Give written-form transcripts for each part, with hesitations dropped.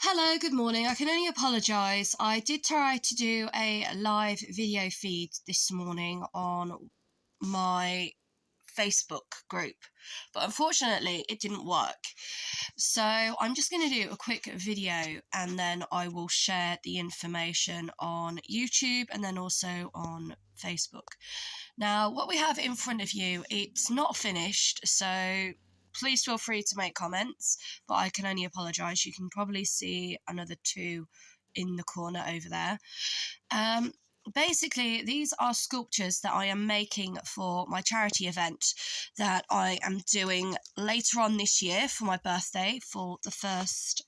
Hello, good morning. I can only apologise. I did try to do a live video feed this morning on my Facebook group, but unfortunately it didn't work. So I'm just going to do a quick video and then I will share the information on YouTube and then also on Facebook. Now, what we have in front of you, it's not finished, so please feel free to make comments, but I can only apologise. You can probably see another two in the corner over there. Basically, these are sculptures that I am making for my charity event that I am doing later on this year for my birthday, for the 1st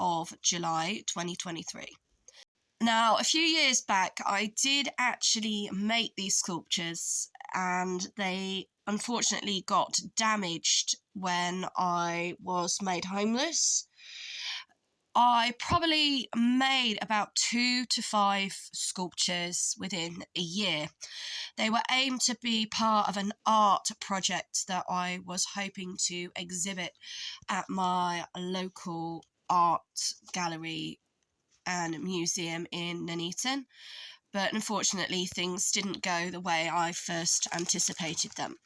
of July 2023. Now, a few years back, I did actually make these sculptures and they unfortunately got damaged when I was made homeless. I probably made about 2 to 5 sculptures within a year. They were aimed to be part of an art project that I was hoping to exhibit at my local art gallery and museum in Nuneaton, but unfortunately things didn't go the way I first anticipated them.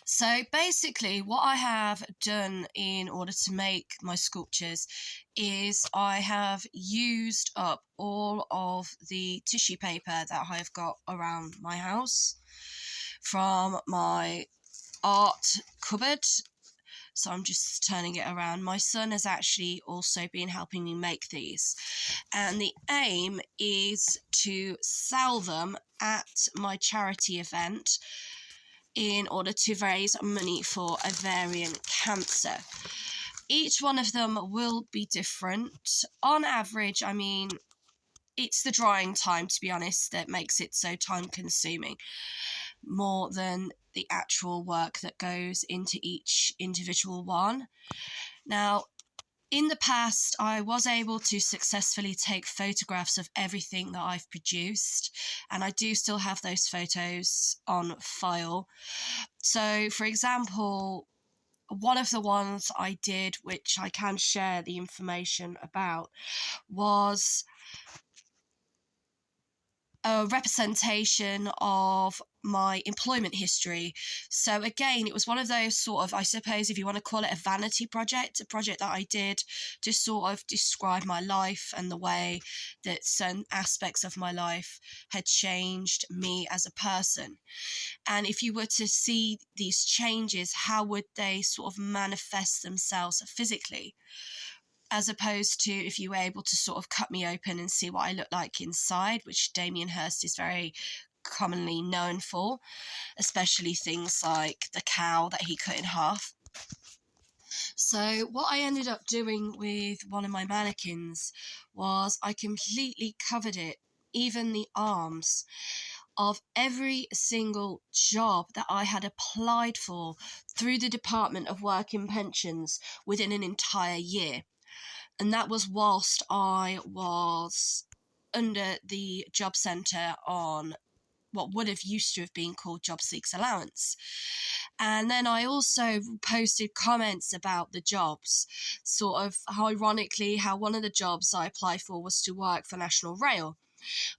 So basically what I have done in order to make my sculptures is I have used up all of the tissue paper that I've got around my house from my art cupboard. So I'm just turning it around. My son has actually also been helping me make these. And the aim is to sell them at my charity event in order to raise money for ovarian cancer. Each one of them will be different. On average, I mean, it's the drying time, to be honest, that makes it so time consuming, more than the actual work that goes into each individual one. Now, in the past, I was able to successfully take photographs of everything that I've produced, and I do still have those photos on file. So, for example, one of the ones I did, which I can share the information about, was a representation of my employment history. So again, it was one of those sort of, I suppose if you want to call it a vanity project, a project that I did to sort of describe my life and the way that certain aspects of my life had changed me as a person. And if you were to see these changes, how would they sort of manifest themselves physically? As opposed to if you were able to sort of cut me open and see what I look like inside, which Damien Hirst is very commonly known for, especially things like the cow that he cut in half. So what I ended up doing with one of my mannequins was I completely covered it, even the arms, of every single job that I had applied for through the Department of Work and Pensions within an entire year. And that was whilst I was under the job centre on what would have used to have been called Job Seeks Allowance. And then I also posted comments about the jobs, sort of ironically how one of the jobs I applied for was to work for National Rail.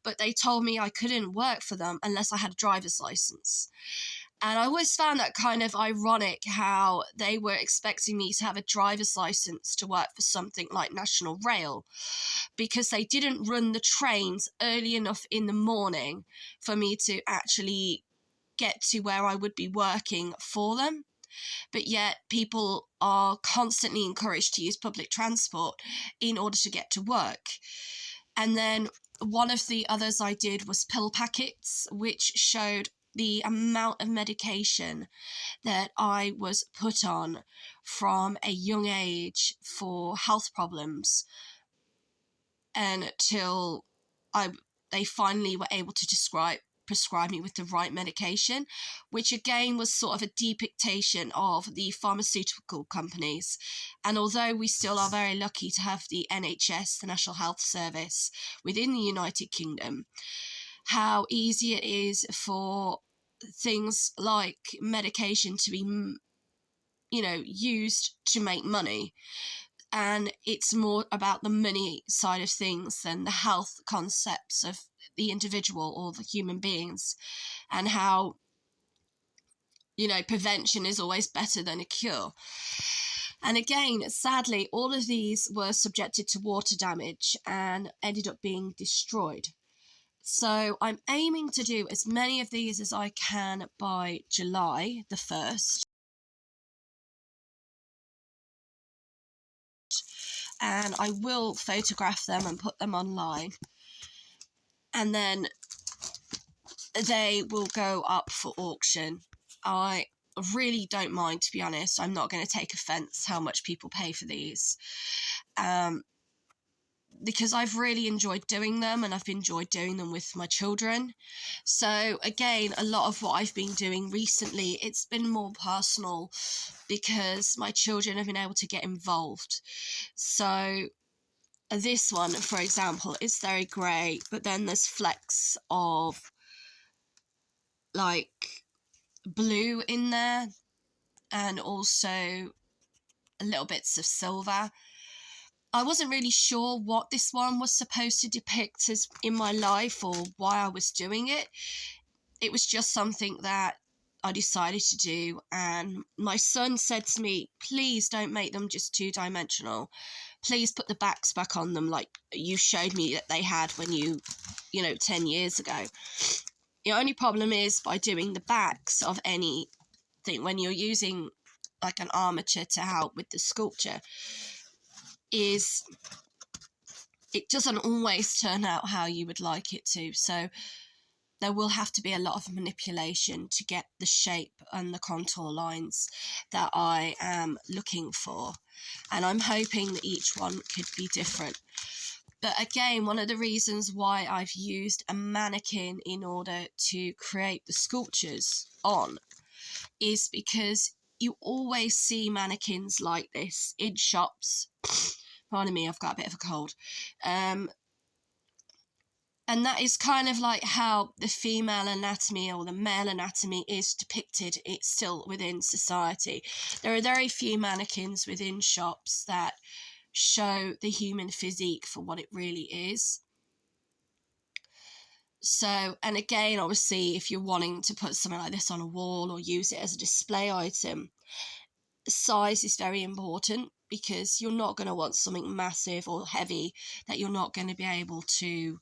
But they told me I couldn't work for them unless I had a driver's license. And I always found that kind of ironic how they were expecting me to have a driver's license to work for something like National Rail, because they didn't run the trains early enough in the morning for me to actually get to where I would be working for them. But yet people are constantly encouraged to use public transport in order to get to work. And then one of the others I did was pill packets, which showed the amount of medication that I was put on from a young age for health problems until they finally were able to prescribe me with the right medication, which again was sort of a depictation of the pharmaceutical companies. And although we still are very lucky to have the NHS, the National Health Service, within the United Kingdom, how easy it is for things like medication to be, used to make money. and it's more about the money side of things than the health concepts of the individual or the human beings, and how, you know, prevention is always better than a cure. And again, sadly, all of these were subjected to water damage and ended up being destroyed. So I'm aiming to do as many of these as I can by July the 1st. And I will photograph them and put them online. And then they will go up for auction. I really don't mind, to be honest. I'm not going to take offence how much people pay for these. Because I've really enjoyed doing them, and I've enjoyed doing them with my children. So again, a lot of what I've been doing recently, it's been more personal because my children have been able to get involved. So this one, for example, is very grey, but then there's flecks of like blue in there, and also little bits of silver. I wasn't really sure what this one was supposed to depict as in my life or why I was doing it. It was just something that I decided to do, and my son said to me, please don't make them just two-dimensional. Please put the backs back on them like you showed me that they had when you know, 10 years ago. The only problem is, by doing the backs of anything when you're using like an armature to help with the sculpture, is it doesn't always turn out how you would like it to. So there will have to be a lot of manipulation to get the shape and the contour lines that I am looking for. And I'm hoping that each one could be different. But again, one of the reasons why I've used a mannequin in order to create the sculptures on is because you always see mannequins like this in shops. Pardon me, I've got a bit of a cold. And that is kind of like how the female anatomy or the male anatomy is depicted. It's still within society. There are very few mannequins within shops that show the human physique for what it really is. So, and again, obviously, if you're wanting to put something like this on a wall or use it as a display item, size is very important, because you're not going to want something massive or heavy that you're not going to be able to,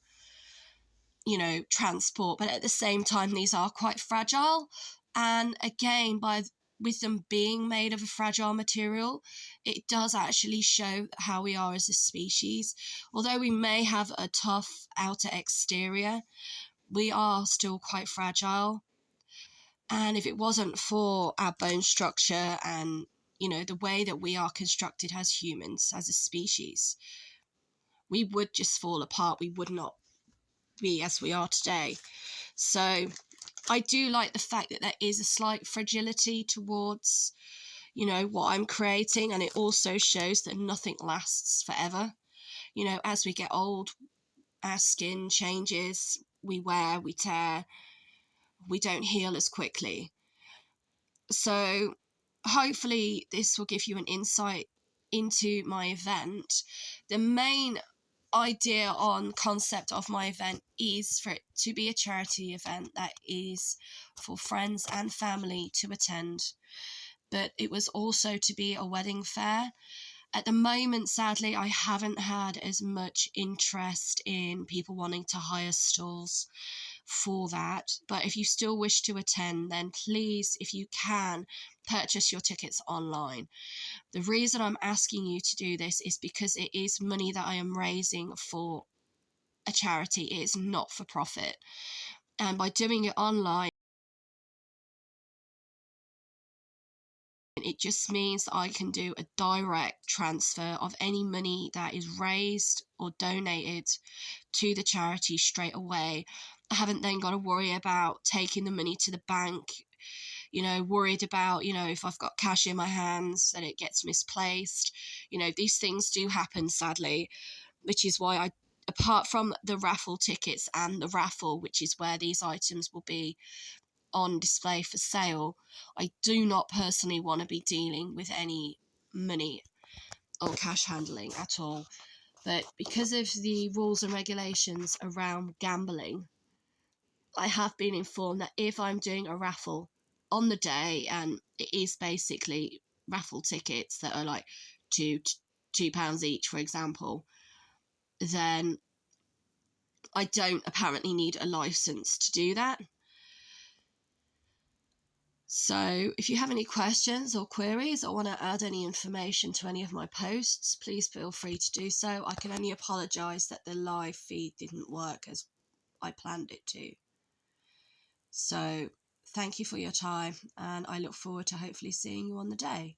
you know, transport. But at the same time, these are quite fragile, and again, with them being made of a fragile material, it does actually show how we are as a species. Although we may have a tough outer exterior, we are still quite fragile. And if it wasn't for our bone structure and, you know, the way that we are constructed as humans, as a species, we would just fall apart. We would not be as we are today. So I do like the fact that there is a slight fragility towards, you know, what I'm creating, and it also shows that nothing lasts forever. You know, as we get old, our skin changes, we wear, we tear, we don't heal as quickly. So hopefully this will give you an insight into my event. The main idea on concept of my event is for it to be a charity event that is for friends and family to attend, but it was also to be a wedding fair. At the moment, sadly, I haven't had as much interest in people wanting to hire stalls for that. But if you still wish to attend, then please, if you can, purchase your tickets online. The reason I'm asking you to do this is because it is money that I am raising for a charity. It is not for profit. And by doing it online, it just means that I can do a direct transfer of any money that is raised or donated to the charity straight away. I haven't then got to worry about taking the money to the bank, you know, worried about, you know, if I've got cash in my hands that it gets misplaced. You know, these things do happen, sadly, which is why I, apart from the raffle tickets and the raffle, which is where these items will be on display for sale, I do not personally want to be dealing with any money or cash handling at all. But because of the rules and regulations around gambling, I have been informed that if I'm doing a raffle on the day, and it is basically raffle tickets that are like £2 each, for example, then I don't apparently need a license to do that. So if you have any questions or queries or want to add any information to any of my posts, please feel free to do so. I can only apologise that the live feed didn't work as I planned it to. So thank you for your time, and I look forward to hopefully seeing you on the day.